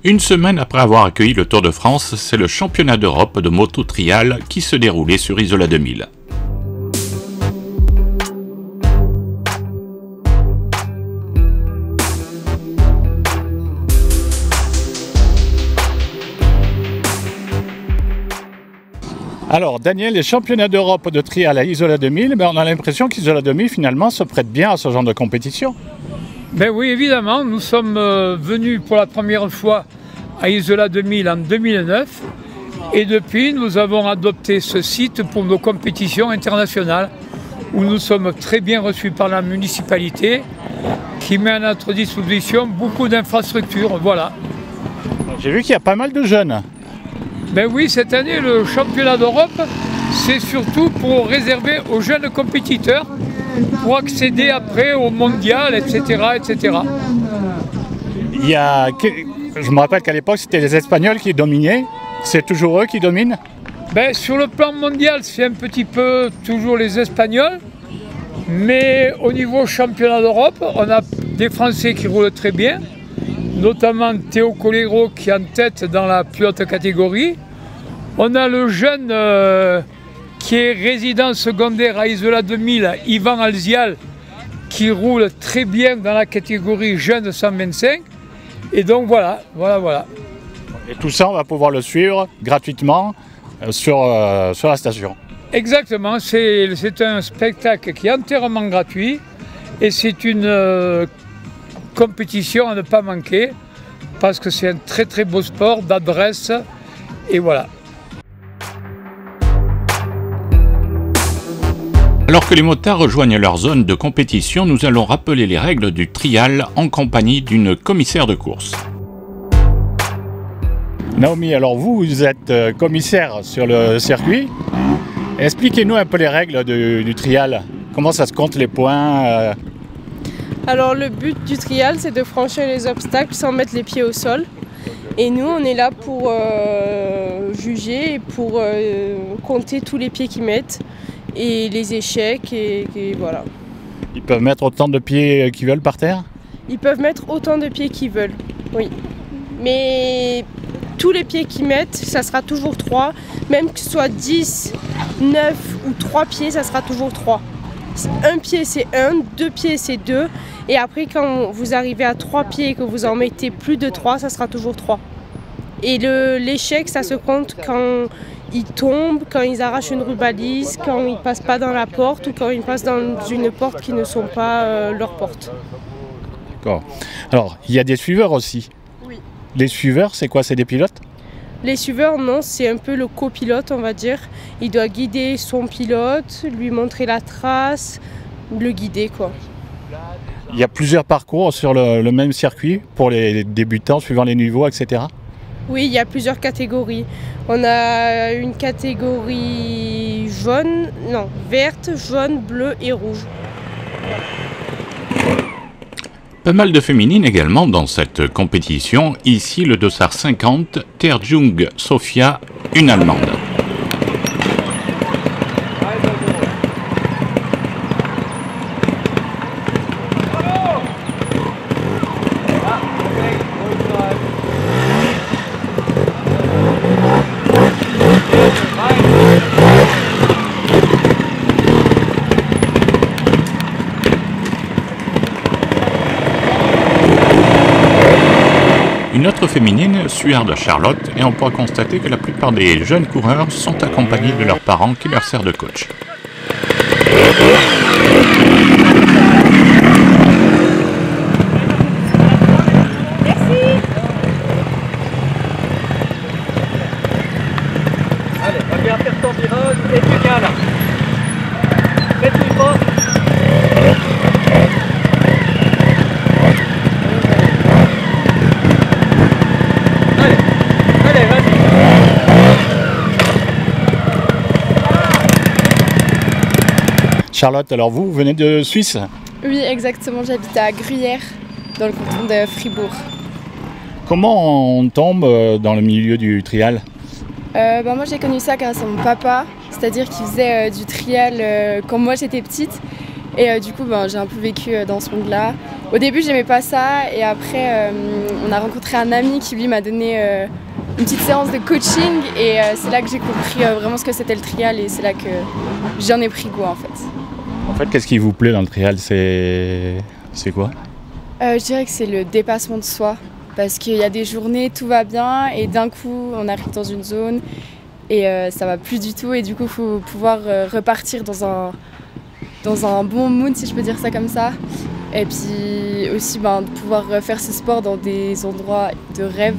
Une semaine après avoir accueilli le Tour de France, c'est le championnat d'Europe de moto trial qui se déroulait sur Isola 2000. Alors Daniel, les championnats d'Europe de trial à Isola 2000, on a l'impression qu'Isola 2000 finalement se prête bien à ce genre de compétition. Ben oui, évidemment, nous sommes venus pour la première fois à Isola 2000 en 2009 et depuis nous avons adopté ce site pour nos compétitions internationales où nous sommes très bien reçus par la municipalité qui met à notre disposition beaucoup d'infrastructures, voilà. J'ai vu qu'il y a pas mal de jeunes. Ben oui, cette année le championnat d'Europe c'est surtout pour réserver aux jeunes compétiteurs pour accéder après au mondial, etc. etc. Je me rappelle qu'à l'époque, c'était les Espagnols qui dominaient. C'est toujours eux qui dominent? Ben, sur le plan mondial, c'est un petit peu toujours les Espagnols. Mais au niveau championnat d'Europe, on a des Français qui roulent très bien. Notamment Théo Colero qui est en tête dans la plus haute catégorie. On a le jeune qui est résident secondaire à Isola 2000, Ivan Alzial, qui roule très bien dans la catégorie jeune 125. Et donc voilà. Et tout ça, on va pouvoir le suivre gratuitement sur la station. Exactement, c'est un spectacle qui est entièrement gratuit et c'est une compétition à ne pas manquer parce que c'est un très très beau sport d'adresse et voilà. Alors que les motards rejoignent leur zone de compétition, nous allons rappeler les règles du trial en compagnie d'une commissaire de course. Naomi, alors vous êtes commissaire sur le circuit. Expliquez-nous un peu les règles du trial. Comment ça se compte les points Alors le but du trial, c'est de franchir les obstacles sans mettre les pieds au sol. Et nous, on est là pour juger et pour compter tous les pieds qu'ils mettent et les échecs et voilà. Ils peuvent mettre autant de pieds qu'ils veulent par terre? Ils peuvent mettre autant de pieds qu'ils veulent, oui. Mais tous les pieds qu'ils mettent, ça sera toujours 3. Même que ce soit 10, 9 ou 3 pieds, ça sera toujours 3. Un pied c'est 1, 2 pieds c'est 2. Et après quand vous arrivez à 3 pieds et que vous en mettez plus de 3, ça sera toujours 3. Et l'échec, ça se compte quand ils tombent, quand ils arrachent une rubalise, quand ils ne passent pas dans la porte ou quand ils passent dans une porte qui ne sont pas leur porte. D'accord. Alors, il y a des suiveurs aussi. Oui. Les suiveurs, c'est quoi? C'est des pilotes? Les suiveurs, non, c'est un peu le copilote, on va dire. Il doit guider son pilote, lui montrer la trace, le guider, quoi. Il y a plusieurs parcours sur le même circuit pour les débutants, suivant les niveaux, etc. Oui, il y a plusieurs catégories. On a une catégorie verte, jaune, bleue et rouge. Pas mal de féminines également dans cette compétition. Ici, le dossard 50, Terjung Sofia, une Allemande. Une autre féminine, Suarde Charlotte, et on pourra constater que la plupart des jeunes coureurs sont accompagnés de leurs parents qui leur servent de coach. Merci. Allez, va bien faire ton virage et tu viens là. Fais-tu pas. Charlotte, alors vous venez de Suisse? Oui, exactement, j'habite à Gruyère, dans le canton de Fribourg. Comment on tombe dans le milieu du trial? Moi j'ai connu ça grâce à mon papa, c'est-à-dire qu'il faisait du trial quand moi j'étais petite. Et du coup, j'ai un peu vécu dans ce monde-là. Au début, j'aimais pas ça. Et après, on a rencontré un ami qui, lui, m'a donné une petite séance de coaching. Et c'est là que j'ai compris vraiment ce que c'était le trial. Et c'est là que j'en ai pris goût, en fait. En fait, qu'est-ce qui vous plaît dans le trial? C'est quoi? Je dirais que c'est le dépassement de soi. Parce qu'il y a des journées, tout va bien. Et d'un coup, on arrive dans une zone et ça va plus du tout. Et du coup, il faut pouvoir repartir dans un bon mood, si je peux dire ça comme ça. Et puis aussi de pouvoir faire ce sport dans des endroits de rêve.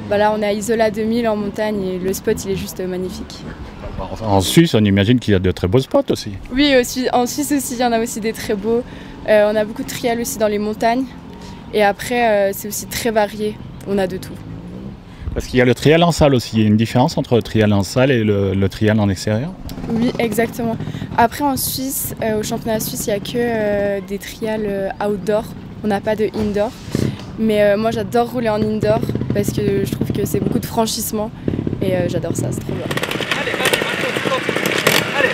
Là, on est à Isola 2000 en montagne et le spot, il est juste magnifique. En Suisse, on imagine qu'il y a de très beaux spots aussi. Oui, en Suisse aussi, il y en a aussi des très beaux. On a beaucoup de trial aussi dans les montagnes. Et après, c'est aussi très varié. On a de tout. Parce qu'il y a le trial en salle aussi. Il y a une différence entre le trial en salle et le trial en extérieur? Oui, exactement. Après, en Suisse, au championnat suisse, il n'y a que des trials outdoor. On n'a pas de indoor. Mais moi, j'adore rouler en indoor parce que je trouve que c'est beaucoup de franchissement. Et j'adore ça, c'est trop bien. Allez, vas-y. Allez,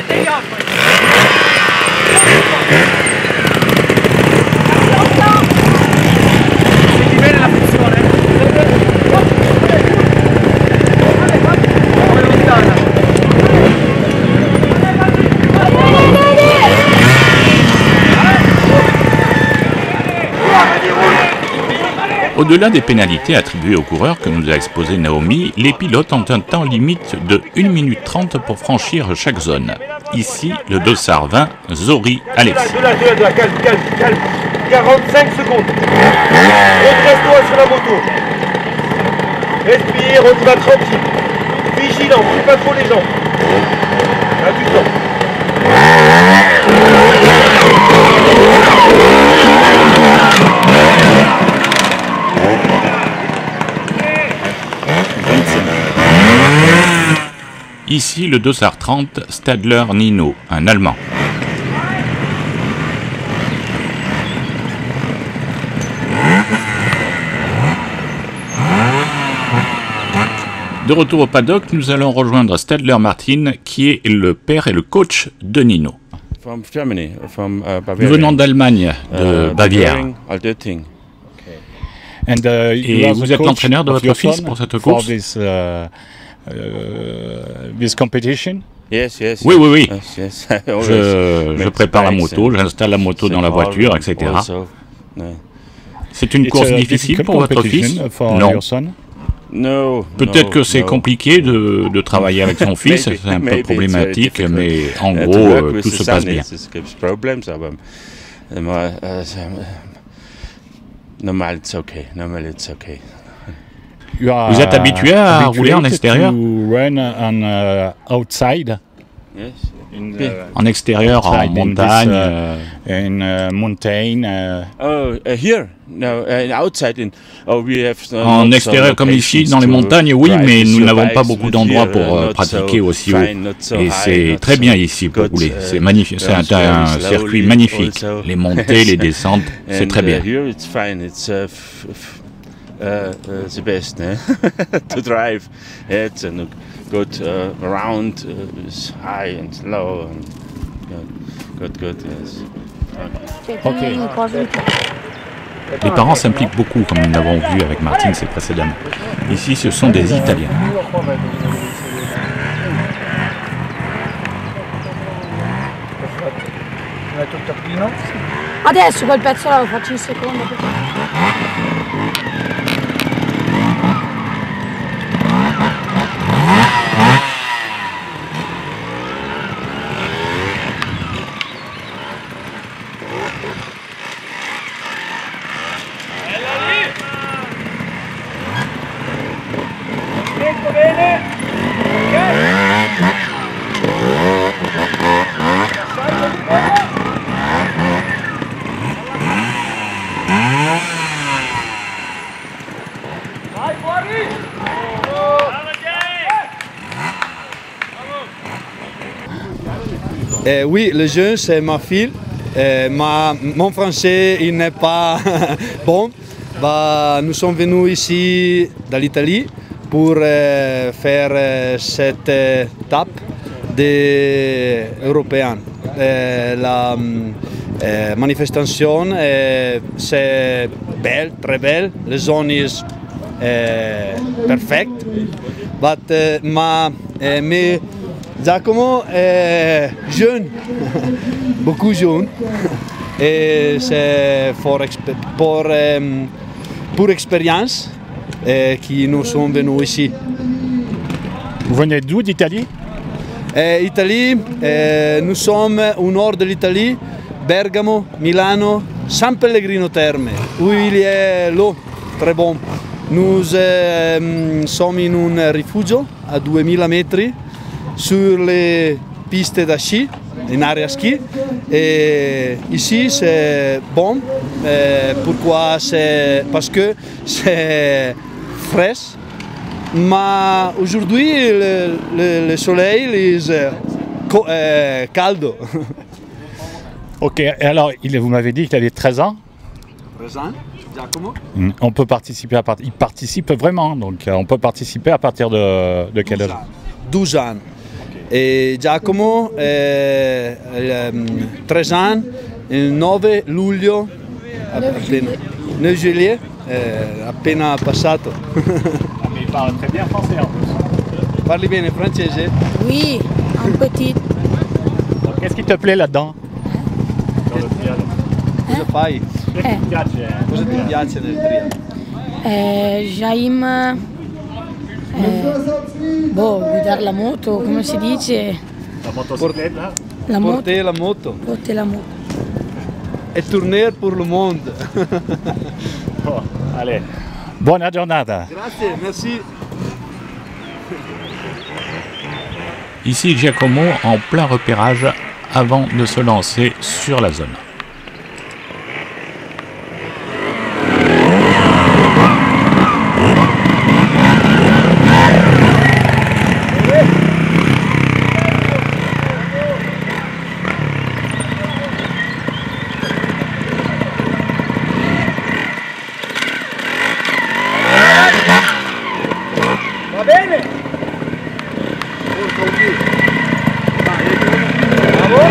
dégage. Au-delà des pénalités attribuées aux coureurs que nous a exposé Naomi, les pilotes ont un temps limite de 1 minute 30 pour franchir chaque zone. Ici, le dossard 20, Zori Alexis. De là, calme. 45 secondes. Redresse-toi sur la moto. Respire, on y va tranquille. Vigilant, coupe pas trop les jambes. À du temps. Ici, le dossard 30, Stadler Nino, un Allemand. De retour au paddock, nous allons rejoindre Stadler Martin, qui est le père et le coach de Nino. Nous venons d'Allemagne, de Bavière. Et vous êtes l'entraîneur de votre fils pour cette course? This competition? Yes. Oui. Yes. Je prépare la moto, j'installe la moto dans la voiture, etc. C'est une course difficile pour votre fils? Non. Peut-être que c'est compliqué de travailler avec son fils, c'est un peu problématique, mais en gros, tout se passe bien. Vous êtes habitué à rouler en extérieur? En extérieur, en montagne. En extérieur comme ici, dans les montagnes, oui, mais nous n'avons pas beaucoup d'endroits pour pratiquer aussi haut. Et c'est très bien ici pour rouler. C'est magnifique. C'est un circuit magnifique. Les montées, les descentes, c'est très bien. The best to drive. It's a good around, high and low, and good. Yes. Okay. Les parents s'impliquent beaucoup, comme nous l'avons vu avec Martin précédemment. Ici, ce sont des Italiens. Adesso quel pezzo là lo faccio in seconda. Oui, le jeune, c'est ma fille. Mon français, il n'est pas bon. Nous sommes venus ici, dans l'Italie, pour faire cette étape. des Européens. La manifestation c'est belle, très belle. La zone est perfect. Mais Giacomo est jeune, beaucoup jeune. Et c'est pour expérience que nous sommes venus ici. Vous venez d'où, d'Italie? Italie, nous sommes au nord de l'Italie, Bergamo, Milano, San Pellegrino Terme, où il y a l'eau très bon. Nous sommes in un rifugio a 2000 metri sur les pistes de ski, in area ski. Et ici c'est bon, pourquoi? Parce que c'est frais. Mais aujourd'hui le soleil est caldo. Ok, et alors vous m'avez dit qu'il avait 13 ans? 13 ans, Giacomo. On peut participer il participe vraiment, donc on peut participer à partir de quel âge? 12 ans. E Giacomo 13 ans, il 9 luglio, 9 juillet, appena passato. Mais il parle très bien français en plus. Parli bene francese? Oui, un petit. Qu'est-ce qui te plaît là-dedans? Cosa fai? Cosa ti piace nel triathlon? J'aime guidare la moto, come si dice? La motocicletta? Porter la moto. Porter la moto. Et tourner pour le monde. Bon, allez, buona giornata. Grazie, merci. Ici Giacomo en plein repérage avant de se lancer sur la zone. Va bene? Bravo.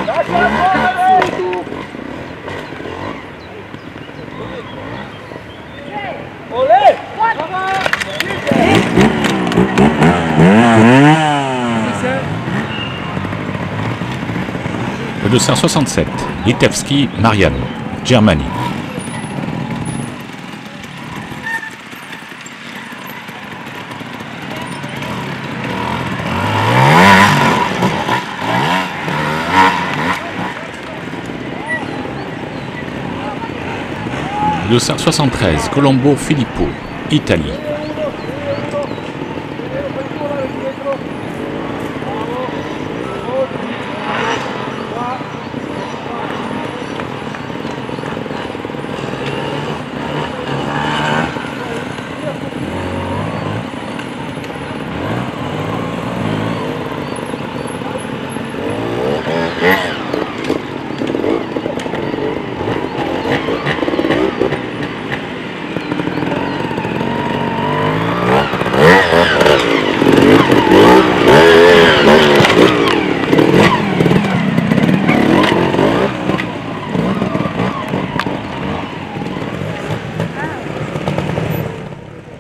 Lascia correre. Olè. Le 267, Litewski, Mariano, Germanie. Le 273, Colombo Filippo, Italie.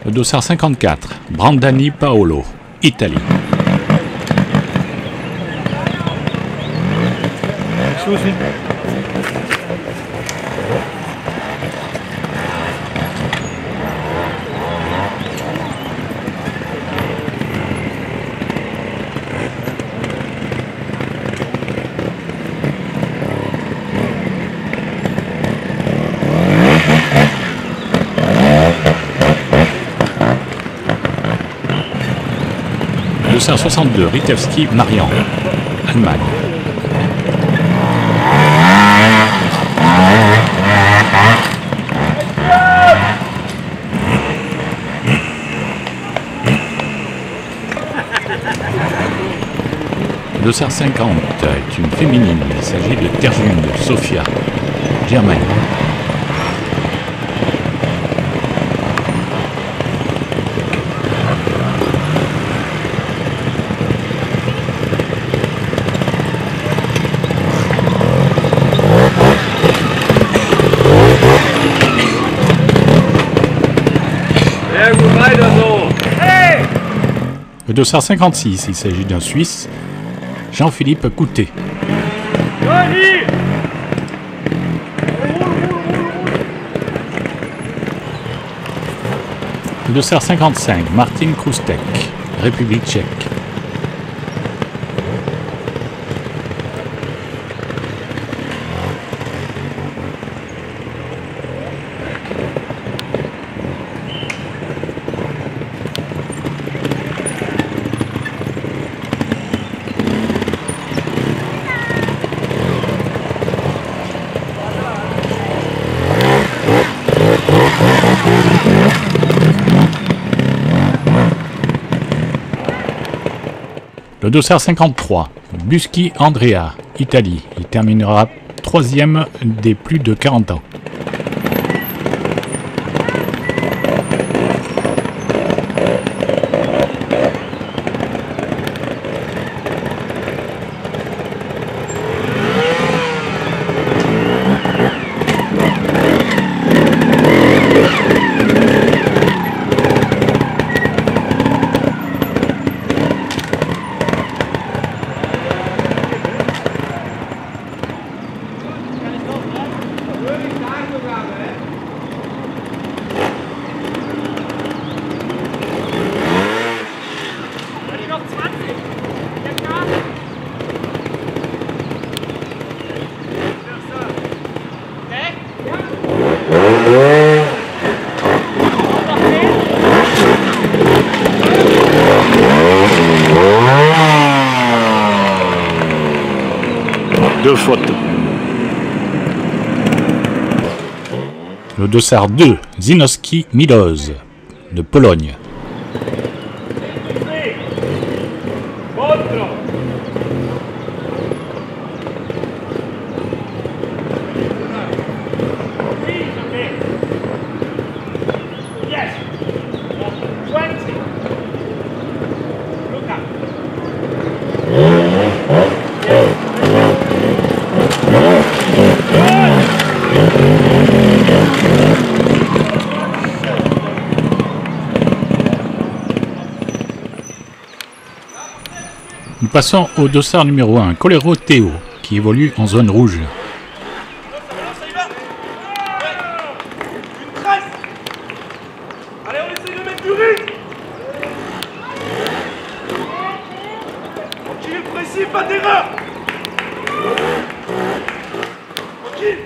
Le 254, Brandani Paolo, Italie. Le 262, Litewski, Marian, Allemagne. Le 250 est une féminine, il s'agit de Terjund, Sofia, Germanie. Le dossard 56, il s'agit d'un Suisse, Jean-Philippe Coutet. Le dossard 55, Martin Krustek, République tchèque. Le dossard 53, Buschi Andrea, Italie. Il terminera 3e des plus de 40 ans. Deux fautes. Le dossard 2, Zinowski Milosz, de Pologne. Nous passons au dossard numéro 1, Colero Théo, qui évolue en zone rouge. Allez, on essaye de mettre du rythme. Tranquille, précis, pas d'erreur. Tranquille.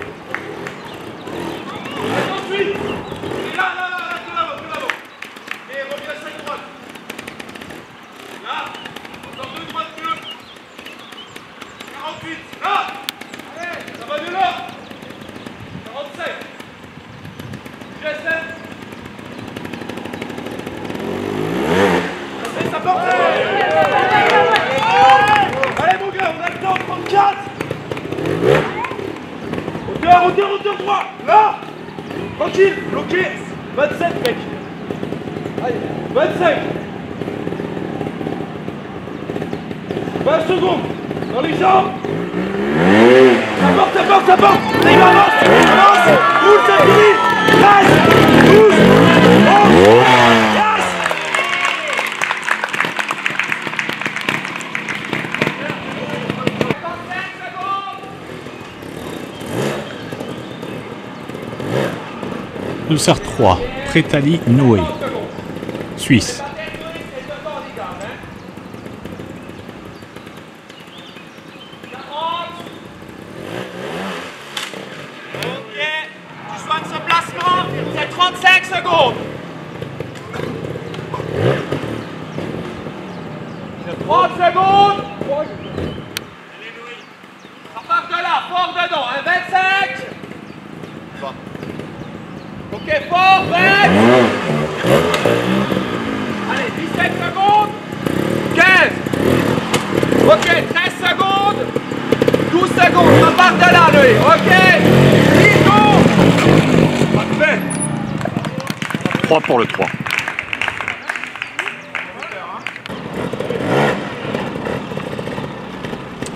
Ensuite. Et là, de l'avant. Et reviens à 5 droite. Là, encore 2 droites mieux. 48. Là. Allez, ça va de là. 47. GSM. Ça porte. Allez mon gars, on a le temps, 34. Hauteur droit. Là. Tranquille, bloqué. 27 mec. Allez, 25. 20 secondes. Dans les jambes. Ça porte. Et il avance. Roule, ça finit. Reste. Bouge. Casse. Dossard 3, Prétali Noé, Suisse. Tu soignes ce placement, c'est 35 secondes. 30 secondes. Ça part de là, fort dedans, 25. Ok, fort, prêt. Allez, 17 secondes. 15. Ok, 13 secondes. 12 secondes, ça part de là, lui. Ok. 10 secondes. Parfait. 3 pour le 3.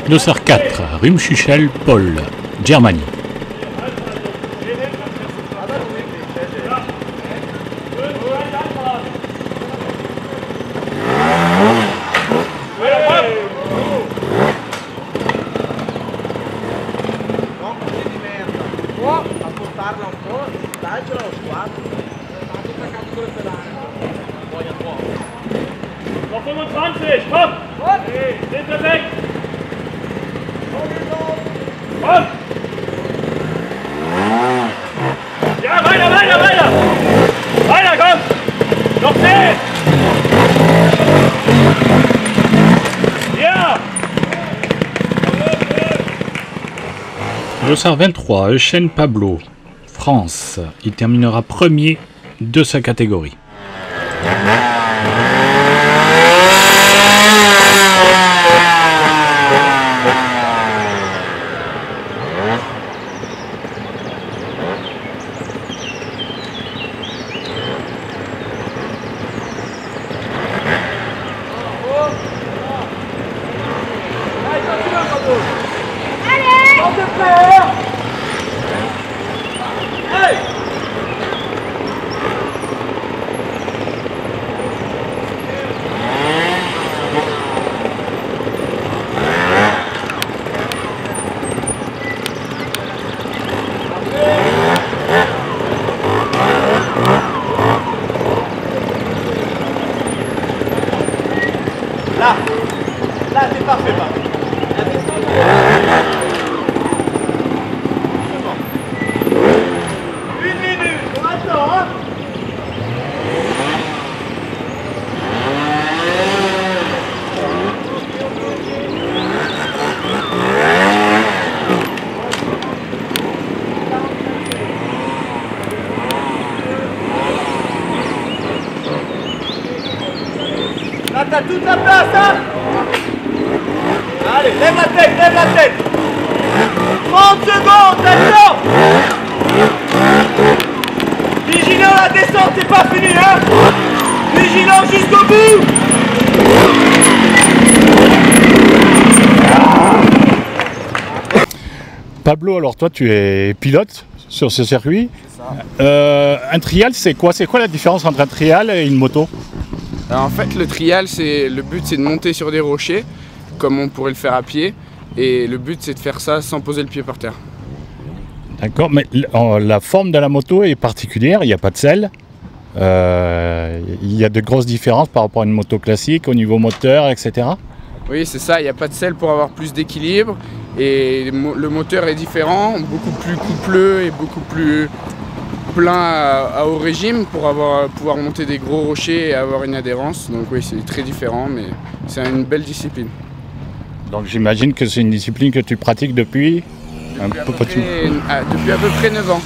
Dossard 4, Rumschuchel Paul, Germanie. 25, komm! Hinter weg! Komm! Ja, weiter, weiter, weiter! Weiter, komm! Noch 10! Ja! Dossard 23, Eugène Pablo, France. Il terminera premier de sa catégorie. Là, c'est parfait, là. Une minute, on attend, hein. Là, t'as toute la place, hein. Allez, lève la tête, lève la tête. 30 secondes, attention. Vigilant, la descente, c'est pas fini, hein. Vigilant jusqu'au bout. Pablo, alors toi tu es pilote sur ce circuit. Un trial, c'est quoi? C'est quoi la différence entre un trial et une moto? Alors, en fait, le trial, le but c'est de monter sur des rochers, comme on pourrait le faire à pied, et le but c'est de faire ça sans poser le pied par terre. D'accord, mais la forme de la moto est particulière, il n'y a pas de selle. Il y a de grosses différences par rapport à une moto classique au niveau moteur, etc. Oui, c'est ça, il n'y a pas de selle pour avoir plus d'équilibre, et le moteur est différent, beaucoup plus coupleux et beaucoup plus plein à haut régime pour pouvoir monter des gros rochers et avoir une adhérence. Donc oui, c'est très différent, mais c'est une belle discipline. Donc j'imagine que c'est une discipline que tu pratiques depuis depuis à peu près 9 ans.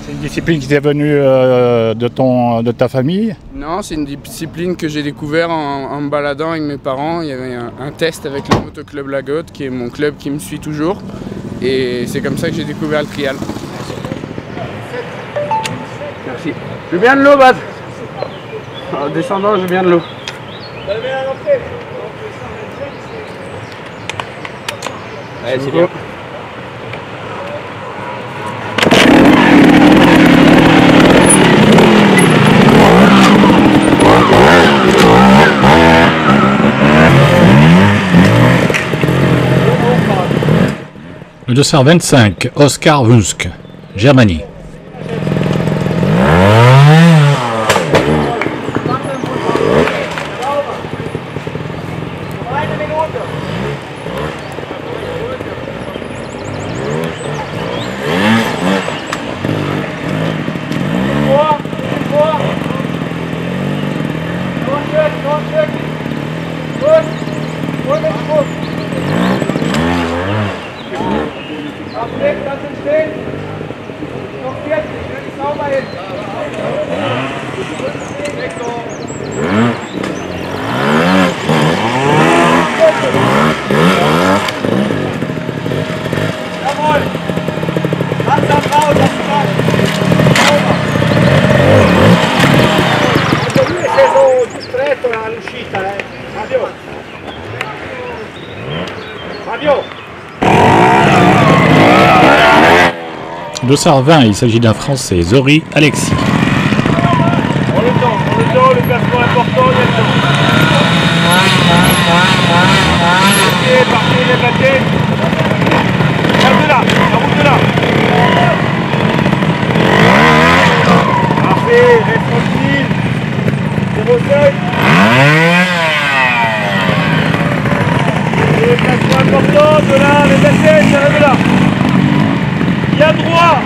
C'est une discipline qui t'est venue de ta famille? Non, c'est une discipline que j'ai découvert en me baladant avec mes parents. Il y avait un test avec le Motoclub Lagotte, qui est mon club qui me suit toujours. Et c'est comme ça que j'ai découvert le trial. Merci. Je veux bien de l'eau, Bad. En descendant, je veux bien de l'eau. Ouais, c'est bien. Le 225, Oskar Wunsk, Germanie. Dossard 20, il s'agit d'un Français, Zori Alexis. On le temps, le placement important, il y a le temps. Parti, lève la tête. Regarde là, la route de là. Parfait, reste tranquille. 0,5. important de là, les assiettes, ça arrive là. Il y a droit.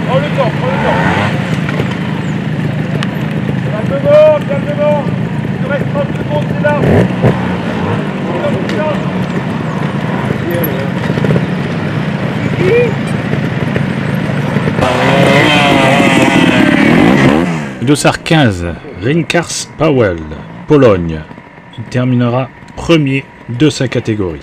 Prends le temps, prends le temps. Calmement. Il te reste 30 secondes, c'est là. Dossard 15, Rinkars Powell, Pologne. Il terminera premier de sa catégorie.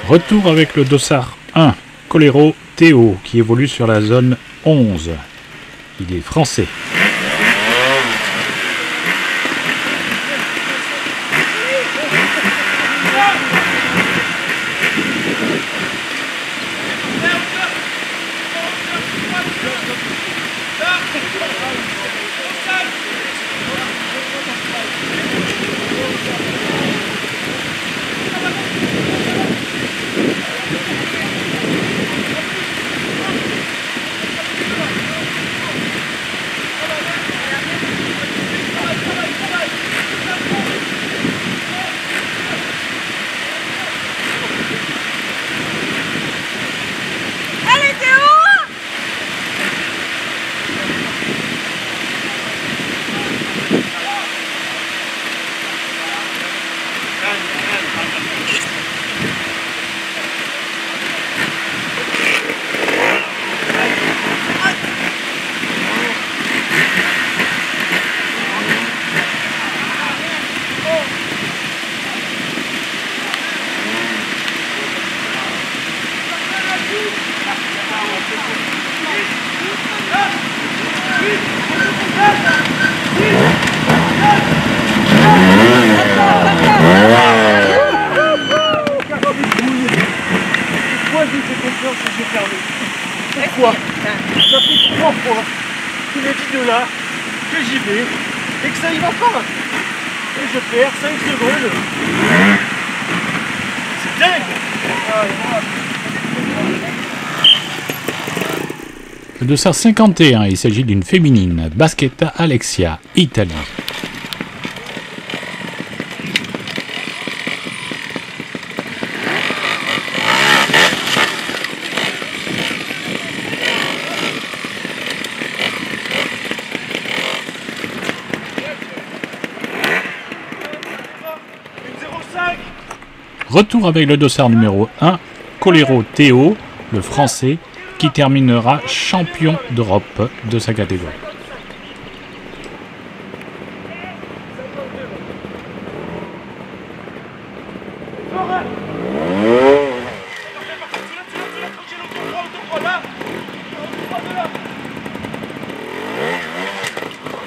Retour avec le dossard 1, Colero Théo, qui évolue sur la zone 11. Il est français. Pourquoi? Ça fait 3 fois qu'il me dit de là que j'y vais et que ça y va pas. Et je perds 5 secondes. C'est dingue. Le dossard 51, il s'agit d'une féminine, Baschetta Alexia, Italie. Retour avec le dossard numéro 1, Colero Théo, le français, qui terminera champion d'Europe de sa catégorie.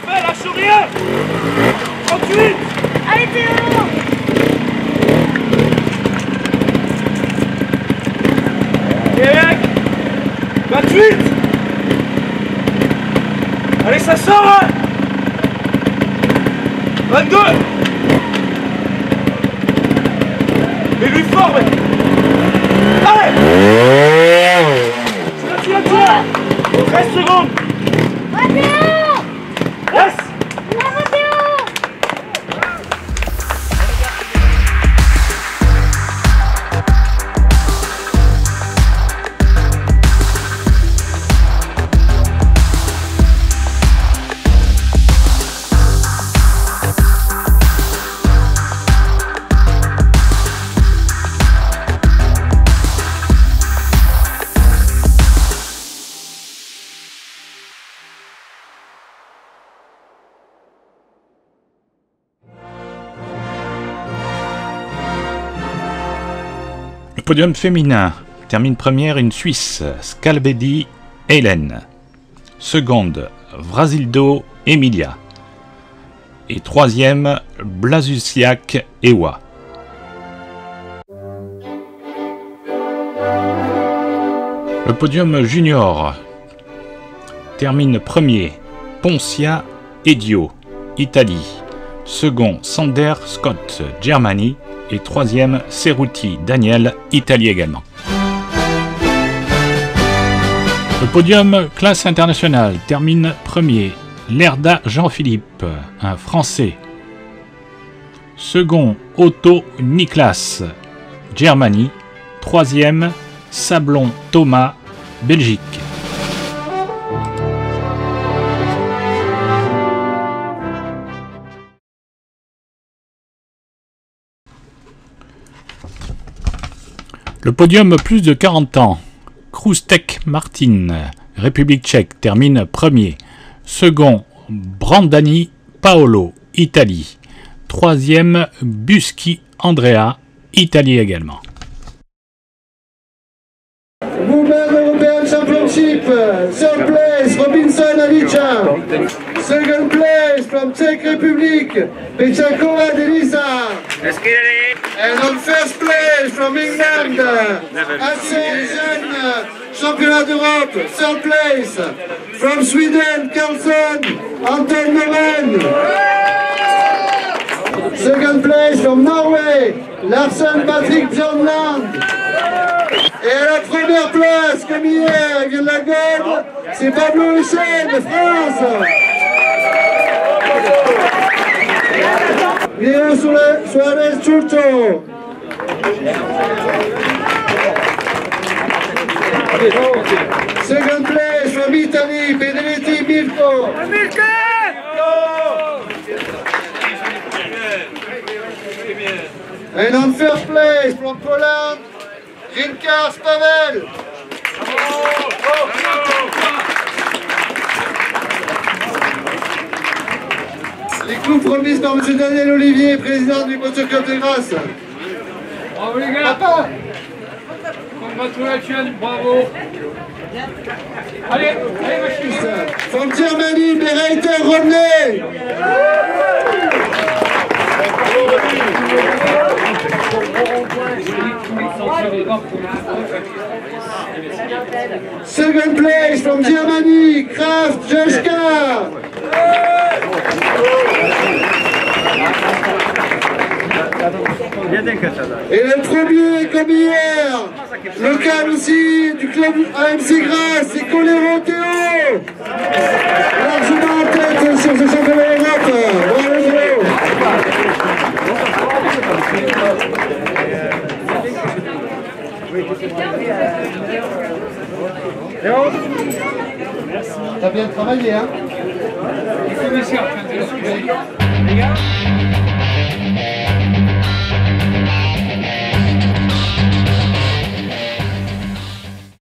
Fais la sourire. 38. Allez Théo. Eric 28. Allez, ça sort, hein. 22. Mais lui fort, mec. Allez. Tire. 13 secondes. Va Théo. Yes. Va Théo. podium féminin termine première une Suisse, Scalvedi Hélène. Seconde, Vrasildo Emilia. Et troisième, Blasusiak Ewa. Le podium junior termine premier, Poncia Edio, Italie. Second, Sander Scott, Germanie. Et troisième, Cerruti Daniel, Italie également. Le podium classe internationale termine premier, Lerda Jean-Philippe, un Français. Second, Otto Niklas, Germanie. Troisième, Sablon Thomas, Belgique. Le podium plus de 40 ans, Krustek Martin, République tchèque, termine premier. Second, Brandani Paolo, Italie. Troisième, Buschi Andrea, Italie également. Women European Championship, third place, Robinson Alicia. Second place from Czech Republic, Pechakova Delisa. And on first place from England, Assen, Championnat d'Europe, third place. From Sweden, Carlson, Anton Moren. Second place from Norway, Larsen Patrick Bjørnland. Et à la première place, comme hier, il vient de la Gaule, c'est Pablo Echel de France. Léo Suarez Churcho. Second place from Italy, Benedetti Mirko. And on first place from Poland, Rinkas Pavel. Les clous promises par M. Daniel Olivier, président du Motor Club de Grasse. Bravo les gars. Papa. Congratulations, bravo. Allez, allez machine. From Germany, Bereiter Romney. Second place from Germany, Kraft Joschka. Et le premier, comme hier, local aussi du club AMC Grasse, c'est Colero Théo. Largement en tête sur ce championnat d'Europe. Bravo Théo. T'as bien travaillé, hein? Les commissaires, les gars.